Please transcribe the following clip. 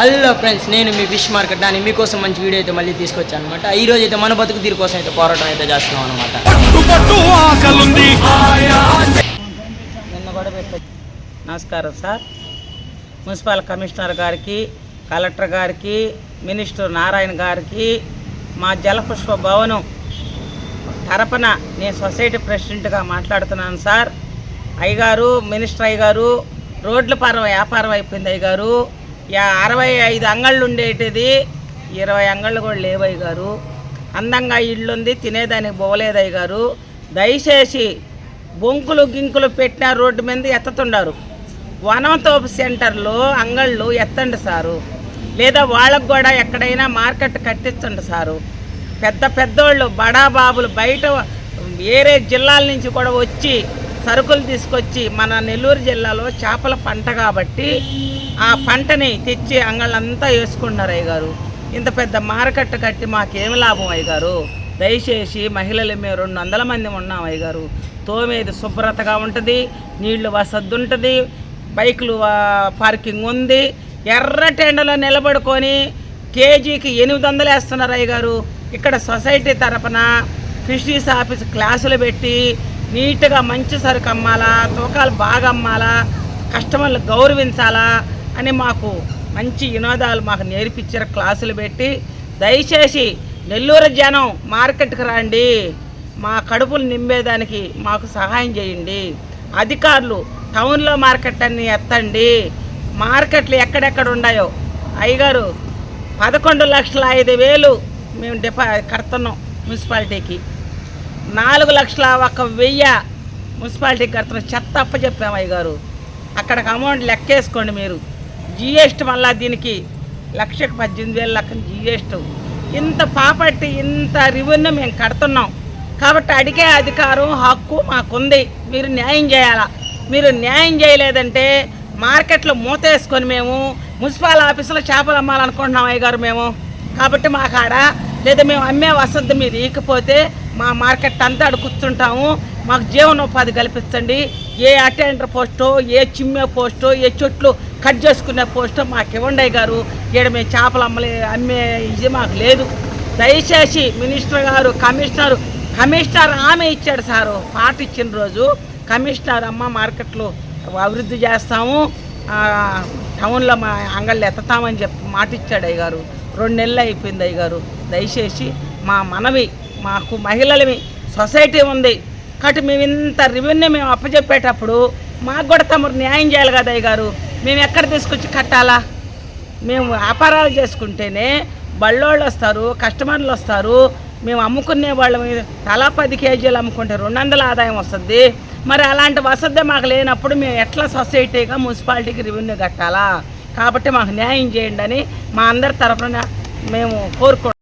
Hello friends, నేను మీ fish market అని మీకోసం మంచి వీడియో అయితే మళ్ళీ తీసుకొచ్చాను అనమాట. ఈ రోజు అయితే మన బతుకు తీరు కోసం అయితే పోరాటం అయితే చేస్తున్నాం అనమాట. నిన్న కూడా నమస్కారం సార్. మున్సిపల్ కమిషనర్ గారికి, కలెక్టర్ గారికి, మినిస్టర్ నారాయణ గారికి, మా జలపుష్ప భవనం తరపున నేను సొసైటీ ప్రెసిడెంట్గా మాట్లాడుతున్నాను సార్. అయ్యగారు, మినిస్టర్ అయ్యగారు, రోడ్ల వ్యాపారం అయిపోయింది అయ్యగారు. 65 అంగళ్ళు ఉండేటిది 20 అంగళ్ళు కూడా లేవు అయ్యగారు. అందంగా ఇల్లు ఉంది, తినేదానికి పోలేదు అయ్యగారు. దయచేసి బొంకులు గింకులు పెట్టిన రోడ్డు మీద ఎత్తుతుండారు. వనంతోపు సెంటర్లో అంగళ్ళు ఎత్తండి సారు, లేదా వాళ్ళకు కూడా ఎక్కడైనా మార్కెట్ కట్టించండి సారు. పెద్దోళ్ళు బడాబాబులు బయట వేరే జిల్లాల నుంచి కూడా వచ్చి సరుకులు తీసుకొచ్చి మన నెల్లూరు జిల్లాలో చేపల పంట కాబట్టి ఆ పంటని తెచ్చి అంగళ్ళంతా వేసుకుంటున్నారు అయ్యగారు. ఇంత పెద్ద మార్కెట్ కట్టి మాకేమి లాభం అయ్యగారు? దయచేసి మహిళలు మేము 200 మంది ఉన్నాం అయ్యగారు. తోమేది శుభ్రతగా ఉంటుంది, నీళ్లు వసతి ఉంటుంది, బైకులు పార్కింగ్ ఉంది. ఎర్రటెండలో నిలబడుకొని కేజీకి 800 వేస్తున్నారు అయ్యగారు. ఇక్కడ సొసైటీ తరపున ఫిషరీస్ ఆఫీస్ క్లాసులు పెట్టి నీట్గా మంచి సరుకు అమ్మాలా, తూకాలు బాగా అమ్మాలా, కస్టమర్లు గౌరవించాలా అని మాకు మంచి వినోదాలు మాకు నేర్పించారు, క్లాసులు పెట్టి. దయచేసి నెల్లూరు జనం మార్కెట్కి రండి, మా కడుపులు నింపేదానికి మాకు సహాయం చేయండి. అధికారులు టౌన్లో మార్కెట్ అన్ని ఎత్తండి. మార్కెట్లు ఎక్కడెక్కడ ఉన్నాయో అయ్యగారు 11,05,000 మేము కడుతున్నాం మున్సిపాలిటీకి. 4,01,000 మున్సిపాలిటీకి కడుతున్నాం. చెత్త అప్పచెప్పాము అయ్యగారు. అక్కడికి అమౌంట్ లెక్కేసుకోండి మీరు. జిఎస్టీ మళ్ళా దీనికి 1,18,000 లెక్క జిఎస్టీ. ఇంత ప్రాపర్టీ, ఇంత రెవెన్యూ మేము కడుతున్నాం కాబట్టి అడిగే అధికారం, హక్కు మాకుంది. మీరు న్యాయం చేయాలా. మీరు న్యాయం చేయలేదంటే మార్కెట్లో మూతేసుకొని మేము మున్సిపల్ ఆఫీసులో చేపలు అమ్మాలనుకుంటున్నాం అయ్యగారు మేము. కాబట్టి మా కాడ లేదా మేము అమ్మే వసతి మీరు ఇకపోతే మా మార్కెట్ అంతా కూర్చుంటాము. మాకు జీవనోపాధి కల్పించండి. ఏ అటెండర్ పోస్టో, ఏ చిమ్మే పోస్టో, ఏ చెట్లు కట్ చేసుకునే పోస్టో మాకు ఇవ్వండి అయ్యగారు. ఇక్కడ మేము చేపలు అమ్మే ఇది మాకు లేదు. దయచేసి మినిస్టర్ గారు, కమిషనర్ ఆమె ఇచ్చాడు సారు. పాట ఇచ్చిన రోజు కమిషనర్ అమ్మ మార్కెట్లు అభివృద్ధి చేస్తాము, టౌన్లో మా అంగళ్ళు ఎత్తుతామని చెప్పి మాట ఇచ్చాడు అయ్యగారు. 2 నెలలు అయిపోయింది అయ్యగారు. దయచేసి మా మనవి, మాకు మహిళలవి సొసైటీ ఉంది కాబట్టి మేము ఇంత రెవెన్యూ మేము అప్పచెప్పేటప్పుడు మాకు కూడా తమరు న్యాయం చేయాలి కదా అయ్యగారు. మేము ఎక్కడ తీసుకొచ్చి కట్టాలా? మేము వ్యాపారాలు చేసుకుంటేనే బళ్ళోళ్ళు వస్తారు, కస్టమర్లు వస్తారు. మేము అమ్ముకునే వాళ్ళ తలా 10 కేజీలు అమ్ముకుంటే 200 ఆదాయం వస్తుంది. మరి అలాంటి వసతి మాకు లేనప్పుడు మేము ఎట్లా సొసైటీగా మున్సిపాలిటీకి రెవెన్యూ కట్టాలా? కాబట్టి మాకు న్యాయం చేయండి అని మా అందరి తరఫున మేము కోరుకుంటున్నాం.